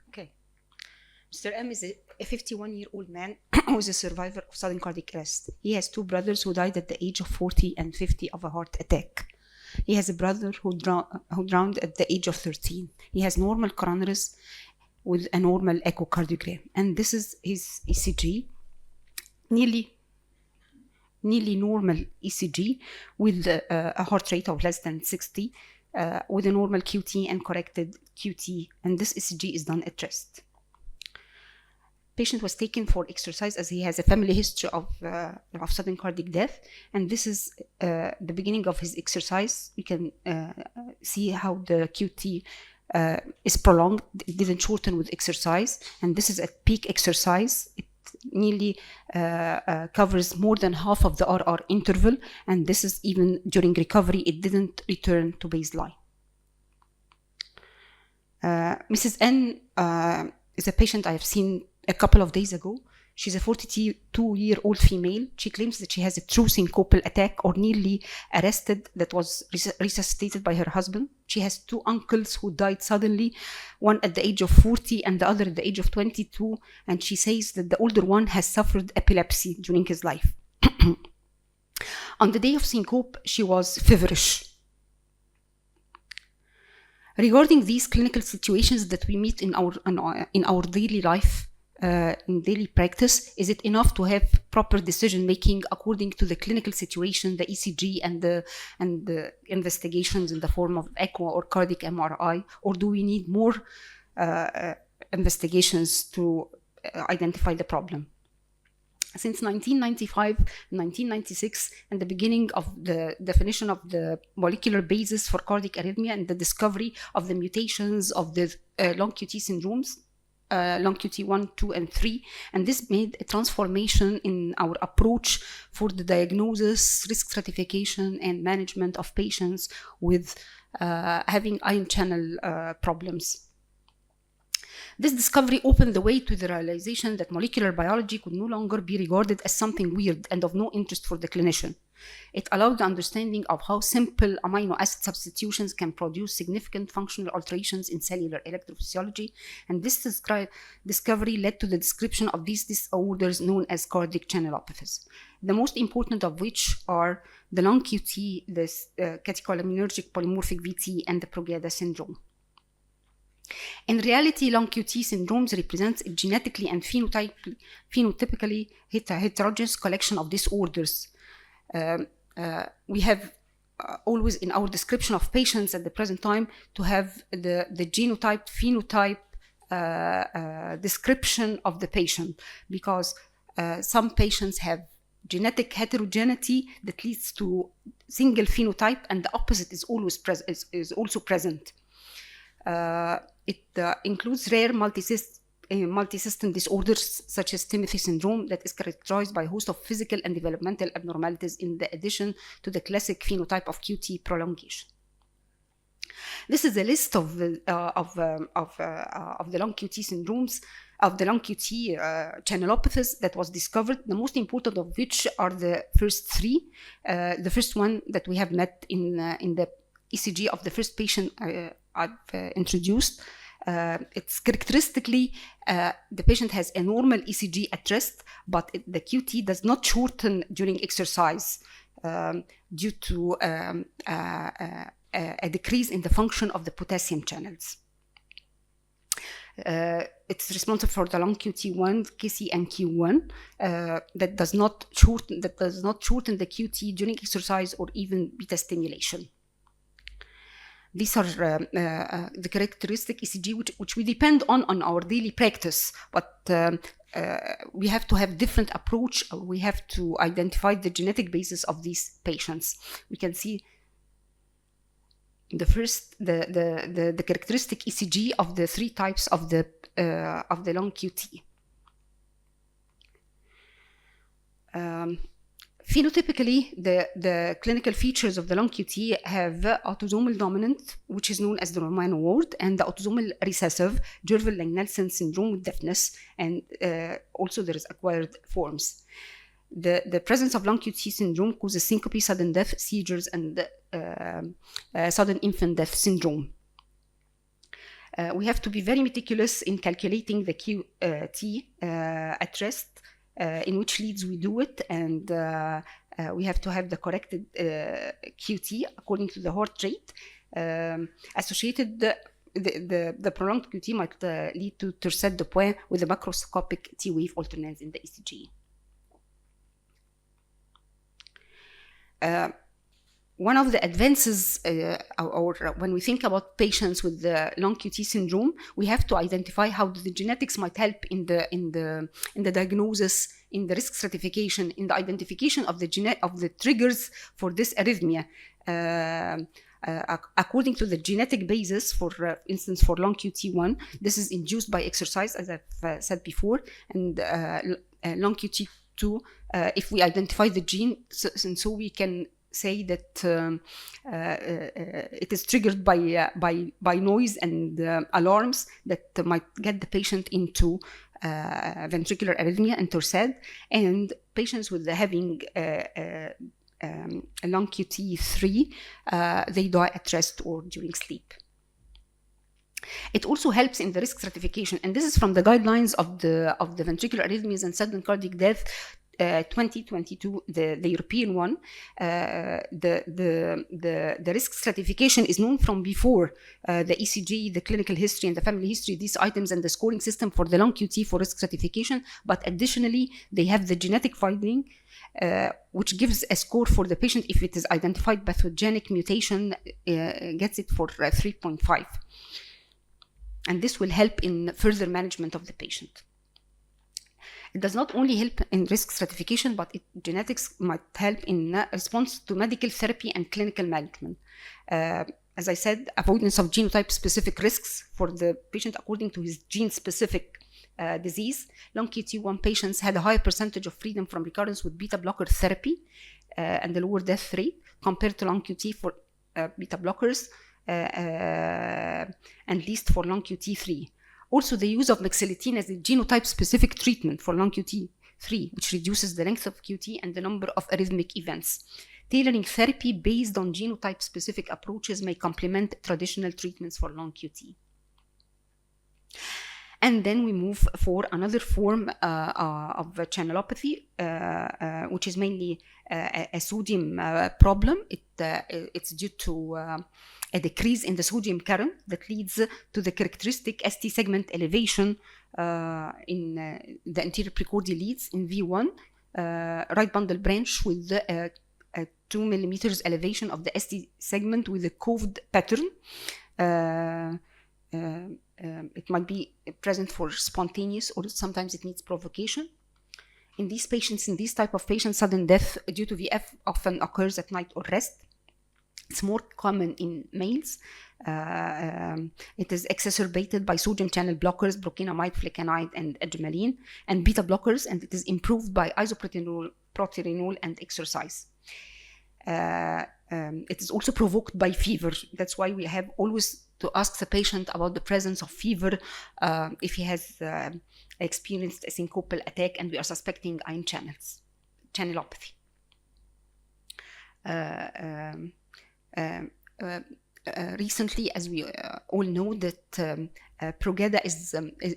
Okay. Mr. M is a 51-year-old man who is a survivor of sudden cardiac arrest. He has two brothers who died at the age of 40 and 50 of a heart attack. He has a brother who drowned at the age of 13. He has normal coronaries with a normal echocardiogram. And this is his ECG, nearly normal ECG with a heart rate of less than 60, with a normal QT and corrected QT. And this ECG is done at rest. Patient was taken for exercise as he has a family history of sudden cardiac death, and this is the beginning of his exercise. You can see how the QT is prolonged. It didn't shorten with exercise, and this is at peak exercise. It nearly covers more than half of the RR interval, and this is even during recovery. It didn't return to baseline. Mrs. N is a patient I have seen a couple of days ago. She's a 42-year-old female. She claims that she has a true syncopal attack or nearly arrested that was resuscitated by her husband. She has two uncles who died suddenly, one at the age of 40 and the other at the age of 22. And she says that the older one has suffered epilepsy during his life. On the day of syncope, she was feverish. Regarding these clinical situations that we meet in our daily life, in daily practice, is it enough to have proper decision making according to the clinical situation, the ECG and the investigations in the form of echo or cardiac MRI, or do we need more investigations to identify the problem? Since 1995, 1996, and the beginning of the definition of the molecular basis for cardiac arrhythmia and the discovery of the mutations of the long QT syndromes, long QT 1, 2, and 3, and this made a transformation in our approach for the diagnosis, risk stratification, and management of patients with having ion channel problems. This discovery opened the way to the realization that molecular biology could no longer be regarded as something weird and of no interest for the clinician. It allowed the understanding of how simple amino acid substitutions can produce significant functional alterations in cellular electrophysiology, and this discovery led to the description of these disorders known as cardiac channelopathies, the most important of which are the long QT, the catecholaminergic polymorphic VT, and the Brugada syndrome. In reality, long QT syndromes represents a genetically and phenotypically heterogeneous collection of disorders. We have always in our description of patients at the present time to have the genotype, phenotype description of the patient, because some patients have genetic heterogeneity that leads to single phenotype, and the opposite is always is also present. It includes rare multisystem disorders such as Timothy syndrome that is characterized by a host of physical and developmental abnormalities in addition to the classic phenotype of QT prolongation. This is a list of the long QT syndromes, of the long QT channelopathies that was discovered, the most important of which are the first three. The first one that we have met in the ECG of the first patient I've introduced. It's characteristically, the patient has a normal ECG at rest, but the QT does not shorten during exercise due to a decrease in the function of the potassium channels. It's responsible for the long QT1, KC, and Q1 that does not shorten the QT during exercise or even beta stimulation. These are the characteristic ECG which we depend on our daily practice, but we have to have different approach. We have to identify the genetic basis of these patients. We can see the characteristic ECG of the three types of the long QT. Phenotypically, the clinical features of the long QT have autosomal dominant, which is known as the Roman ward, and the autosomal recessive, Jervell-Lange-Nielsen syndrome with deafness, and also there is acquired forms. The presence of long QT syndrome causes syncope, sudden death, seizures, and sudden infant death syndrome. We have to be very meticulous in calculating the QT at rest, in which leads we do it, and we have to have the corrected QT according to the heart rate. Associated, the prolonged QT might lead to tercet de point with the macroscopic T wave alternance in the ECG. One of the advances, or when we think about patients with the long QT syndrome, we have to identify how the genetics might help in the diagnosis, in the risk stratification, in the identification of the triggers for this arrhythmia. According to the genetic basis, for instance, for long QT1, this is induced by exercise, as I've said before, and long QT2, if we identify the gene, so we can say that it is triggered by noise and alarms that might get the patient into ventricular arrhythmia and tercet, and patients with having long QT3, they die at rest or during sleep. It also helps in the risk stratification, and this is from the guidelines of the ventricular arrhythmias and sudden cardiac death 2022, the European one. The risk stratification is known from before, the ECG, the clinical history, and the family history, these items, and the scoring system for the long QT for risk stratification. But additionally, they have the genetic finding, which gives a score for the patient. If it is identified pathogenic mutation, gets it for 3.5. And this will help in further management of the patient. It does not only help in risk stratification, but genetics might help in response to medical therapy and clinical management. As I said, avoidance of genotype-specific risks for the patient according to his gene-specific disease. Long QT1 patients had a higher percentage of freedom from recurrence with beta-blocker therapy and a lower death rate compared to long QT for beta-blockers, and least for long QT3. Also, the use of mexiletine as a genotype-specific treatment for long QT3, which reduces the length of QT and the number of arrhythmic events. Tailoring therapy based on genotype-specific approaches may complement traditional treatments for long QT. And then we move for another form of channelopathy, which is mainly a sodium problem. It's due to a decrease in the sodium current that leads to the characteristic ST segment elevation in the anterior precordial leads in V1, right bundle branch with a 2 millimeters elevation of the ST segment with a coved pattern. It might be present for spontaneous, or sometimes it needs provocation. In these patients, in these type of patients, sudden death due to VF often occurs at night or rest. It's more common in males. It is exacerbated by sodium channel blockers, brokinamide, flecainide, and adrenaline, and beta blockers, and it is improved by isoproterenol and exercise. It is also provoked by fever. That's why we have always to ask the patient about the presence of fever if he has experienced a syncopal attack and we are suspecting ion channelopathy. Recently, as we all know, that Progeda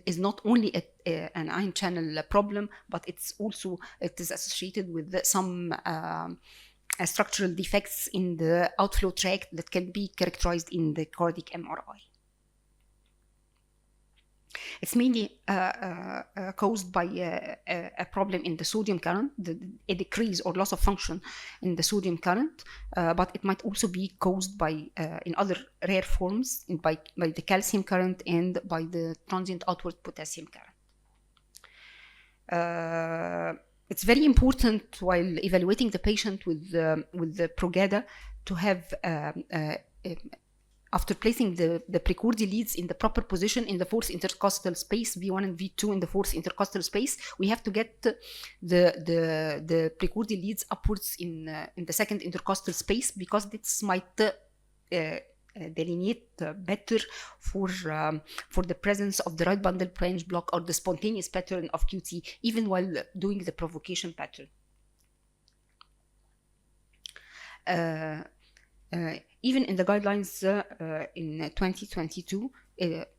is not only an ion channel problem, but it is associated with some structural defects in the outflow tract that can be characterized in the cardiac MRI. It's mainly caused by a problem in the sodium current, a decrease or loss of function in the sodium current, but it might also be caused by, in other rare forms, by the calcium current and by the transient outward potassium current. It's very important while evaluating the patient with the Progeda to have, after placing the precordial leads in the proper position in the fourth intercostal space, V1 and V2 in the fourth intercostal space, we have to get the precordial leads upwards in the second intercostal space, because this might delineate better for the presence of the right bundle branch block or the spontaneous pattern of QT, even while doing the provocation pattern. Even in the guidelines in 2022,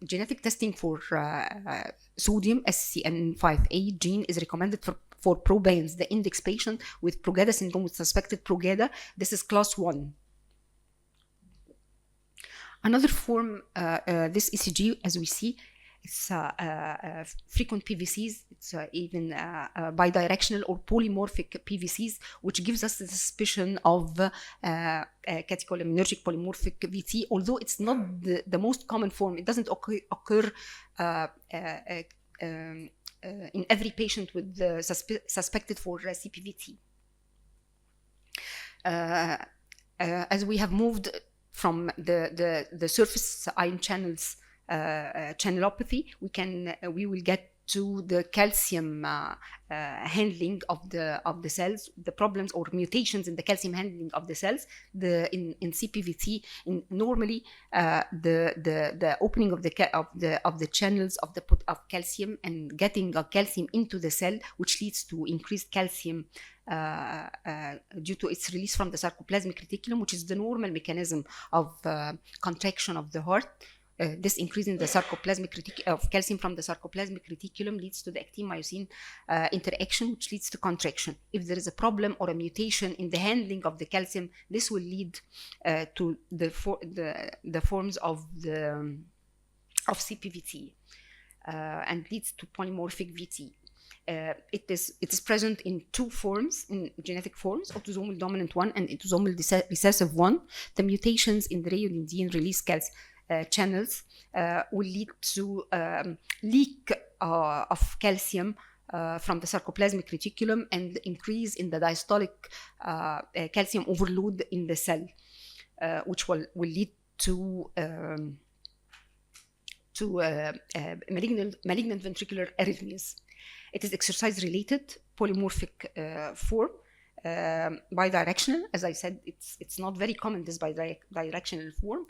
genetic testing for sodium SCN5A gene is recommended for probands, the index patient with Brugada syndrome with suspected Brugada. This is class 1. Another form, this ECG, as we see, it's frequent PVCs. It's even bidirectional or polymorphic PVCs, which gives us the suspicion of catecholinergic polymorphic VT, although it's not the most common form. It doesn't occur in every patient with suspected for CPVT. As we have moved from the surface ion channels channelopathy, we will get to the calcium handling of the cells, the problems or mutations in the calcium handling of the cells. In CPVT, normally the opening of the channels of calcium and getting calcium into the cell, which leads to increased calcium due to its release from the sarcoplasmic reticulum, which is the normal mechanism of contraction of the heart. This increase in the sarcoplasmic of calcium from the sarcoplasmic reticulum leads to the actin-myosin interaction, which leads to contraction. If there is a problem or a mutation in the handling of the calcium, this will lead to the forms of CPVT and leads to polymorphic VT. It is present in two forms, in genetic forms, autosomal dominant 1 and autosomal recessive 1. The mutations in the rayolindine release channels will lead to leak of calcium from the sarcoplasmic reticulum and increase in the diastolic calcium overload in the cell, which will lead to malignant ventricular arrhythmias. It is exercise-related, polymorphic form, bidirectional. As I said, it's not very common, this bidirectional form.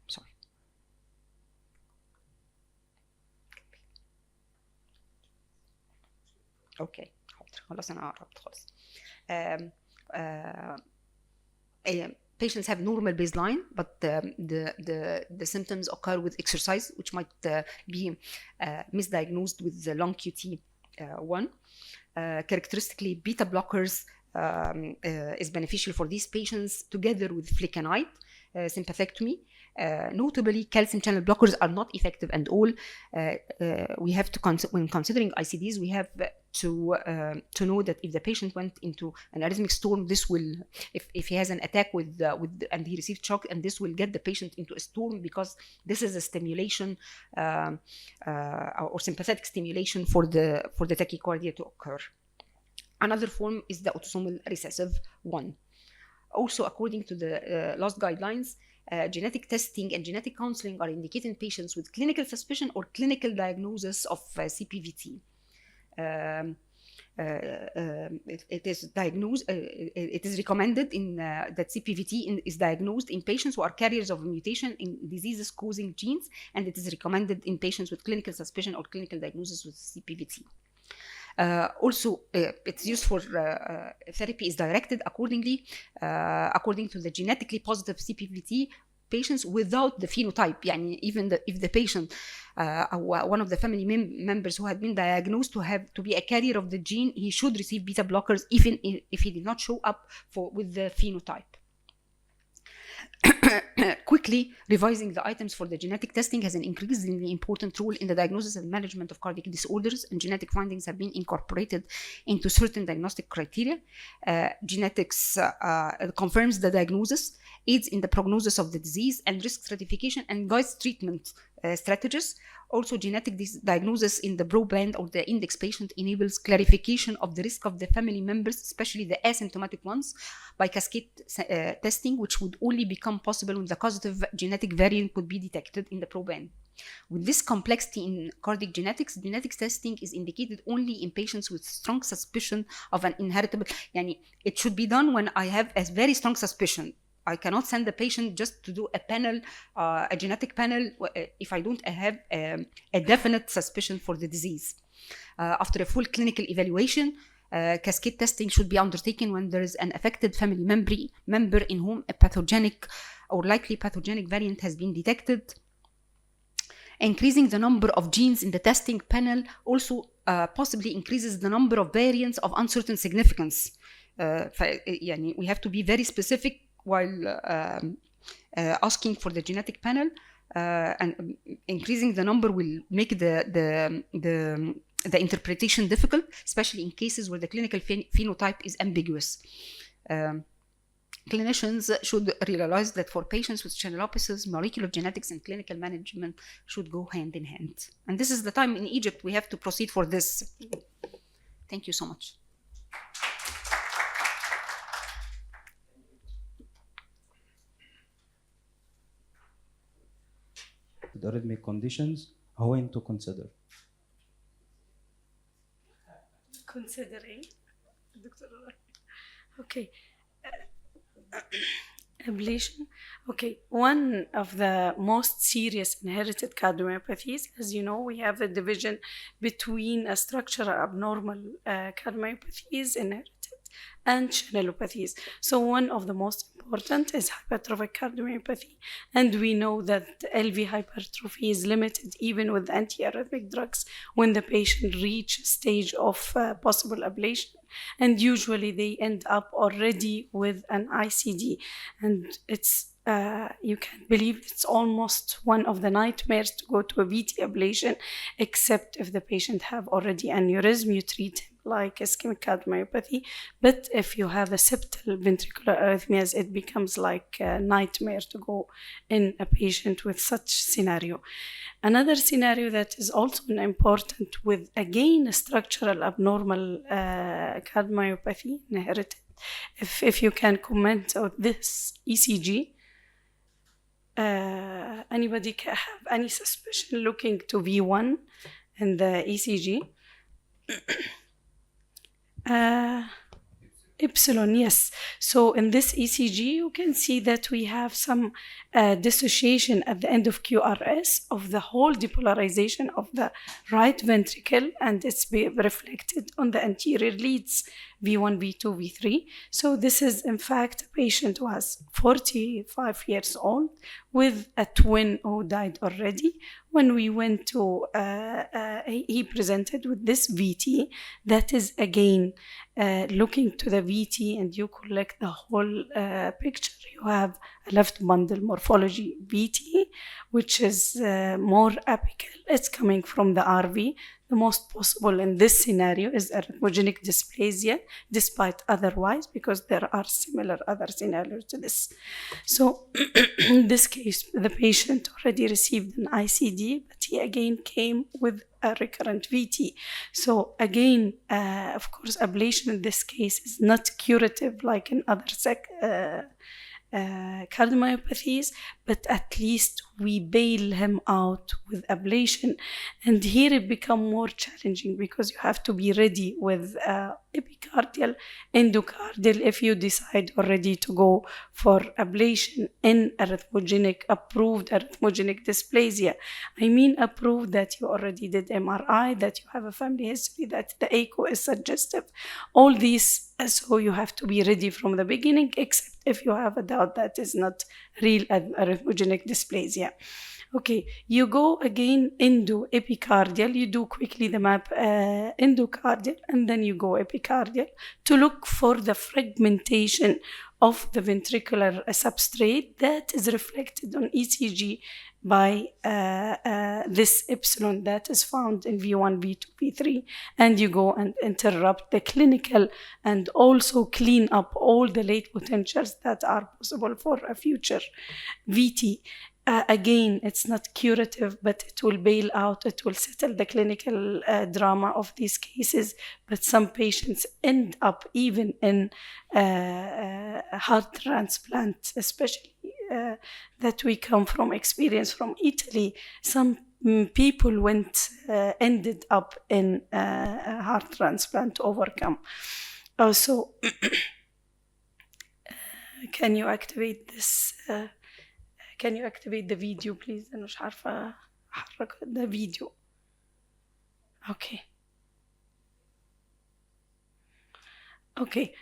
Sorry. Okay. خلاص أنا قربت خلاص. Patients have normal baseline, but the symptoms occur with exercise, which might be misdiagnosed with the long QT1. Characteristically, beta blockers is beneficial for these patients together with flecainide, sympathectomy. Notably, calcium channel blockers are not effective and all. We have to, when considering ICDs, we have to know that if the patient went into an arrhythmic storm, this will, if he has an attack and he received shock, and this will get the patient into a storm because this is a stimulation or sympathetic stimulation for the tachycardia to occur. Another form is the autosomal recessive 1. Also, according to the last guidelines, genetic testing and genetic counseling are indicated in patients with clinical suspicion or clinical diagnosis of CPVT. It is diagnosed. It is recommended that CPVT is diagnosed in patients who are carriers of a mutation in diseases causing genes, and it is recommended in patients with clinical suspicion or clinical diagnosis with CPVT. Also, its use for therapy is directed accordingly, according to the genetically positive CPVT patients without the phenotype. Yani even if the patient, one of the family members who had been diagnosed to be a carrier of the gene, he should receive beta blockers even if he did not show up with the phenotype. Quickly revising the items for the genetic testing has an increasingly important role in the diagnosis and management of cardiac disorders, and genetic findings have been incorporated into certain diagnostic criteria. Genetics confirms the diagnosis, aids in the prognosis of the disease and risk stratification, and guides treatment strategies. Also, genetic diagnosis in the proband or the index patient enables clarification of the risk of the family members, especially the asymptomatic ones, by cascade testing, which would only become possible when the causative genetic variant could be detected in the proband. With this complexity in cardiac genetics, genetics testing is indicated only in patients with strong suspicion of an inheritable. Yani, it should be done when I have a very strong suspicion. I cannot send the patient just to do a panel, a genetic panel, if I don't have a definite suspicion for the disease. After a full clinical evaluation, cascade testing should be undertaken when there is an affected family member in whom a pathogenic or likely pathogenic variant has been detected. Increasing the number of genes in the testing panel also possibly increases the number of variants of uncertain significance. يعني we have to be very specific while asking for the genetic panel, and increasing the number will make the interpretation difficult, especially in cases where the clinical phenotype is ambiguous. Clinicians should realize that for patients with channelopathies, molecular genetics and clinical management should go hand in hand. And this is the time in Egypt we have to proceed for this. Thank you so much. The arrhythmic conditions, when to consider? Considering, okay. Ablation. Okay, one of the most serious inherited cardiomyopathies, as you know, we have a division between a structural abnormal cardiomyopathies inherited and channelopathies. So one of the most important is hypertrophic cardiomyopathy, and we know that LV hypertrophy is limited even with antiarrhythmic drugs when the patient reach stage of possible ablation, and usually they end up already with an ICD, and it's you can't believe it's almost one of the nightmares to go to a VT ablation, except if the patient have already aneurysm, you treat him like ischemic cardiomyopathy. But if you have a septal ventricular arrhythmias, it becomes like a nightmare to go in a patient with such scenario. Another scenario that is also important with, again, a structural abnormal cardiomyopathy inherited. If you can comment on this ECG, anybody can have any suspicion looking to V1 in the ECG? Epsilon, yes. So in this ECG, you can see that we have some dissociation at the end of QRS of the whole depolarization of the right ventricle, and it's reflected on the anterior leads, V1, V2, V3. So this is, in fact, a patient who was 45 years old with a twin who died already. When we went to, he presented with this VT that is, again, looking to the VT, and you collect the whole picture. You have a left bundle morphology VT, which is more apical. It's coming from the RV. The most possible in this scenario is arrhythmogenic dysplasia, despite otherwise, because there are similar other scenarios to this. So in this case, the patient already received an ICD, but he again came with a recurrent VT. So again, of course, ablation in this case is not curative like in other cardiomyopathies, but at least we bail him out with ablation. And here it becomes more challenging because you have to be ready with epicardial, endocardial if you decide already to go for ablation in approved arrhythmogenic dysplasia. I mean approved that you already did MRI, that you have a family history, that the echo is suggestive. All these, so you have to be ready from the beginning, except if you have a doubt that is not real arrhythmogenic dysplasia. Okay, you go again epicardial, you do quickly the map endocardial, and then you go epicardial to look for the fragmentation of the ventricular substrate that is reflected on ECG by this epsilon that is found in V1, V2, V3, and you go and interrupt the clinical and also clean up all the late potentials that are possible for a future VT. Again, it's not curative, but it will bail out, it will settle the clinical drama of these cases. But some patients end up even in heart transplant, especially that we come from experience from Italy. Some people ended up in heart transplant to overcome. Also, can you activate this? Can you activate the video, please? أنا مش عارفة أحرك the video. Okay. Okay.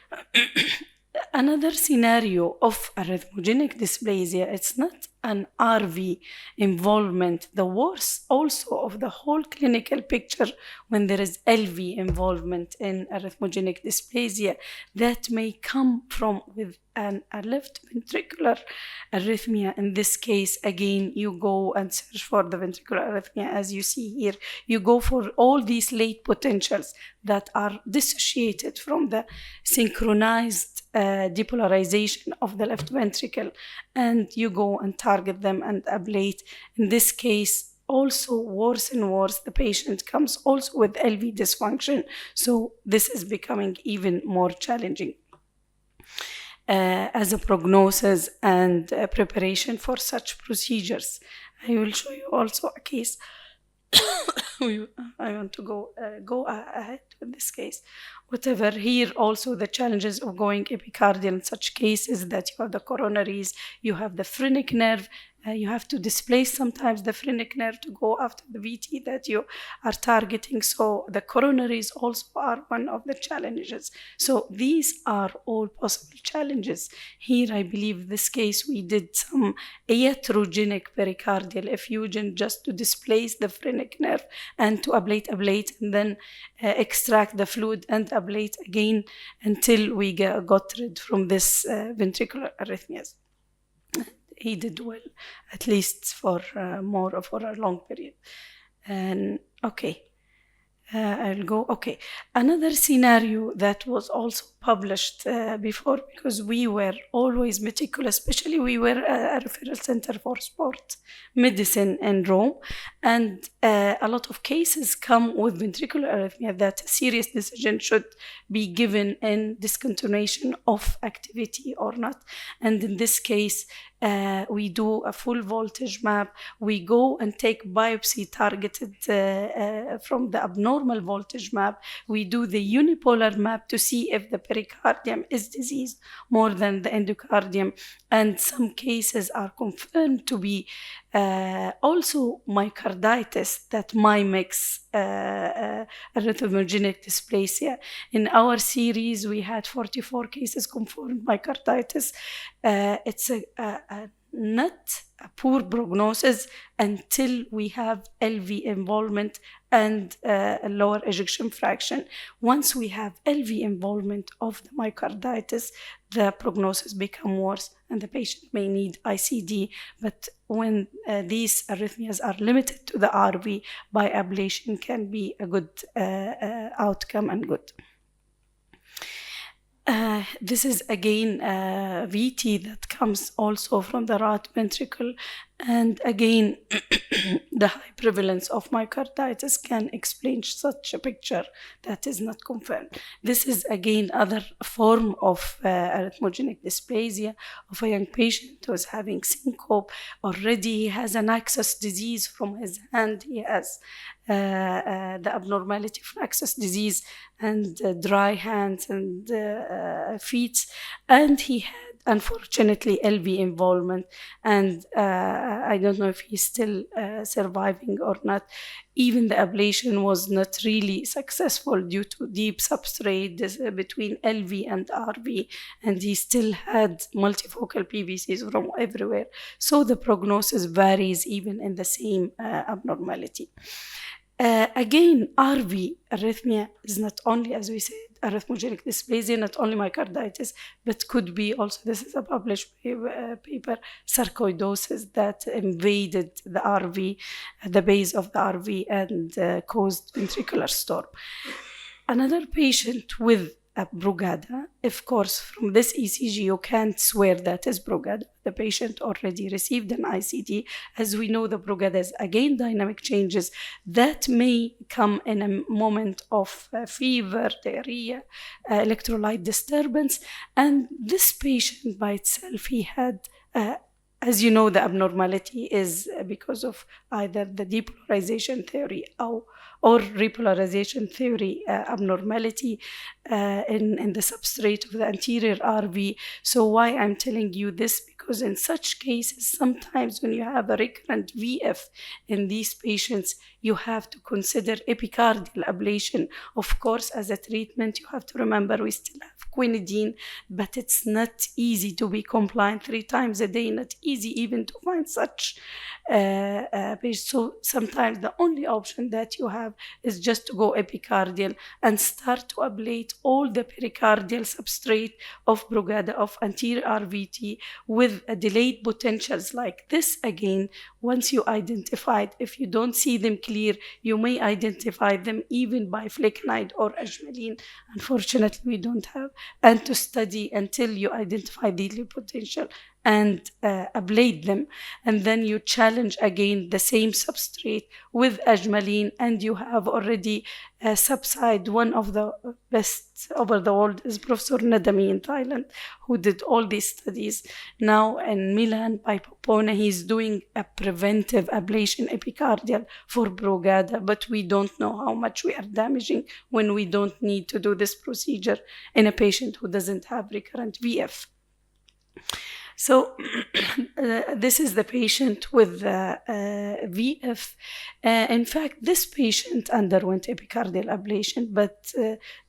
Another scenario of arrhythmogenic dysplasia, it's not an RV involvement, the worse also of the whole clinical picture when there is LV involvement in arrhythmogenic dysplasia that may come from with a left ventricular arrhythmia. In this case, again, you go and search for the ventricular arrhythmia. As you see here, you go for all these late potentials that are dissociated from the synchronized depolarization of the left ventricle, and you go and target them and ablate. In this case, also worse and worse, the patient comes also with LV dysfunction, so this is becoming even more challenging as a prognosis and preparation for such procedures. I will show you also a case. I want to go ahead with this case. Whatever, here also the challenges of going epicardial in such cases that you have the coronaries, you have the phrenic nerve, you have to displace sometimes the phrenic nerve to go after the VT that you are targeting. So the coronaries also are one of the challenges. So these are all possible challenges. Here, I believe this case we did some iatrogenic pericardial effusion just to displace the phrenic nerve and to ablate, and then extract the fluid and ablate again until we got rid from this ventricular arrhythmias. He did well, at least for a long period. And okay, I'll go. Okay, another scenario that was also published before, because we were always meticulous, especially we were a referral center for sport medicine in Rome, and a lot of cases come with ventricular arrhythmia that a serious decision should be given in discontinuation of activity or not. And in this case, we do a full voltage map. We go and take biopsy targeted from the abnormal voltage map. We do the unipolar map to see if the pericardium is diseased more than the endocardium. And some cases are confirmed to be also myocarditis that mimics arrhythmogenic dysplasia. In our series, we had 44 cases confirmed myocarditis. It's not a poor prognosis until we have LV involvement and a lower ejection fraction. Once we have LV involvement of the myocarditis, the prognosis becomes worse and the patient may need ICD. But when these arrhythmias are limited to the RV, by ablation can be a good outcome and good. This is again VT that comes also from the right ventricle, and again the high prevalence of myocarditis can explain such a picture that is not confirmed. This is again other form of arrhythmogenic dysplasia of a young patient who is having syncope. Already he has an access disease from his hand. He has the abnormality of access disease and dry hands and feet, and he had unfortunately LV involvement, and I don't know if he's still surviving or not. Even the ablation was not really successful due to deep substrate between LV and RV, and he still had multifocal PVCs from everywhere. So the prognosis varies even in the same abnormality. Again, RV arrhythmia is not only, as we said, arrhythmogenic dysplasia, not only myocarditis, but could be also, this is a published paper, sarcoidosis that invaded the RV, the base of the RV, and caused ventricular storm. Another patient with a Brugada, of course, from this ECG, you can't swear that is Brugada. The patient already received an ICD. As we know, the Brugada is again dynamic changes that may come in a moment of fever, diarrhea, electrolyte disturbance. And this patient by itself, he had as you know, the abnormality is because of either the depolarization theory or repolarization theory abnormality in the substrate of the anterior RV. So why I'm telling you this? Because because in such cases, sometimes when you have a recurrent VF in these patients, you have to consider epicardial ablation. Of course, as a treatment, you have to remember we still have quinidine, but it's not easy to be compliant 3 times a day, not easy even to find such patients. So sometimes the only option that you have is just to go epicardial and start to ablate all the pericardial substrate of Brugada, of anterior RVT, with a delayed potentials like this. Again, once you identified, if you don't see them clear, you may identify them even by flecainide or ajmalin. Unfortunately, we don't have, and to study until you identify the potential and ablate them, and then you challenge again the same substrate with ajmalin, and you have already subside. One of the best over the world is Professor Nadami in Thailand, who did all these studies. Now in Milan by Popona, he's doing a preventive ablation epicardial for Brugada, but we don't know how much we are damaging when we don't need to do this procedure in a patient who doesn't have recurrent VF. So this is the patient with VF. In fact, this patient underwent epicardial ablation, but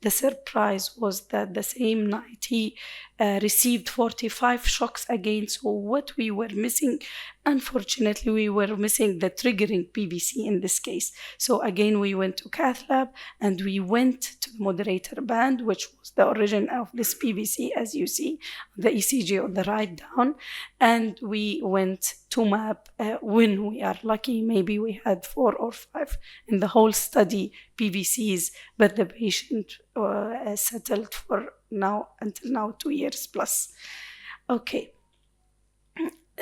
the surprise was that the same night he received 45 shocks again. So what we were missing, unfortunately, we were missing the triggering PVC in this case. So again, we went to cath lab and we went to the moderator band, which was the origin of this PVC, as you see, the ECG on the right down. And we went to map when we are lucky, maybe we had 4 or 5 in the whole study PVCs, but the patient settled for now, until now, 2 years plus. Okay.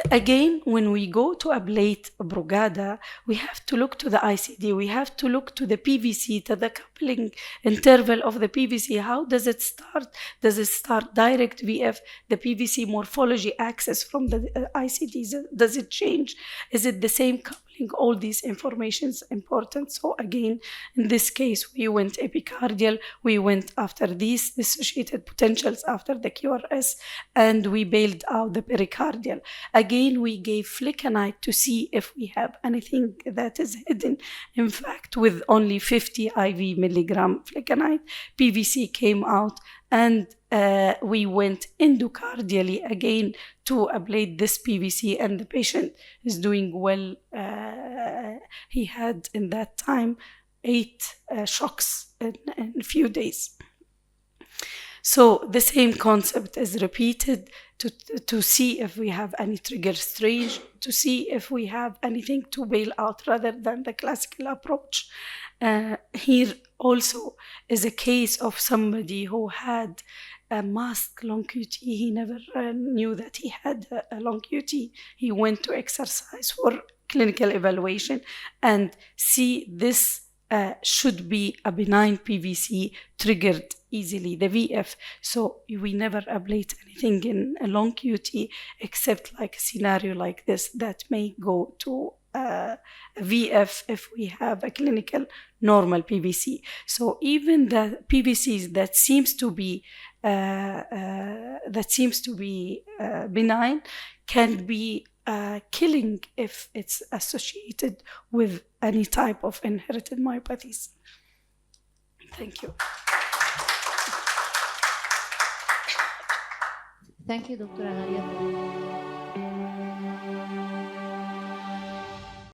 Again, when we go to ablate Brugada, we have to look to the ICD, we have to look to the PVC, to the coupling interval of the PVC. How does it start? Does it start direct VF? The PVC morphology access from the ICD, does it change? Is it the same coupling? All these information is important. So again, in this case, we went epicardial, we went after these dissociated potentials after the QRS, and we bailed out the pericardial. Again, we gave flecainide to see if we have anything that is hidden. In fact, with only 50 IV milligram flecainide, PVC came out, and we went endocardially again to ablate this PVC, and the patient is doing well. He had in that time 8 shocks in a few days. So the same concept is repeated to see if we have any trigger strange, to see if we have anything to bail out rather than the classical approach. Here also is a case of somebody who had a masked long QT. He never knew that he had a long QT. He went to exercise for clinical evaluation and see this should be a benign PVC triggered easily the VF. So we never ablate anything in a long QT except like a scenario like this that may go to VF if we have a clinical normal PVC. So even the PVCs that seems to be benign can be killing if it's associated with any type of inherited myopathies. Thank you. Thank you, Dr. Alaria.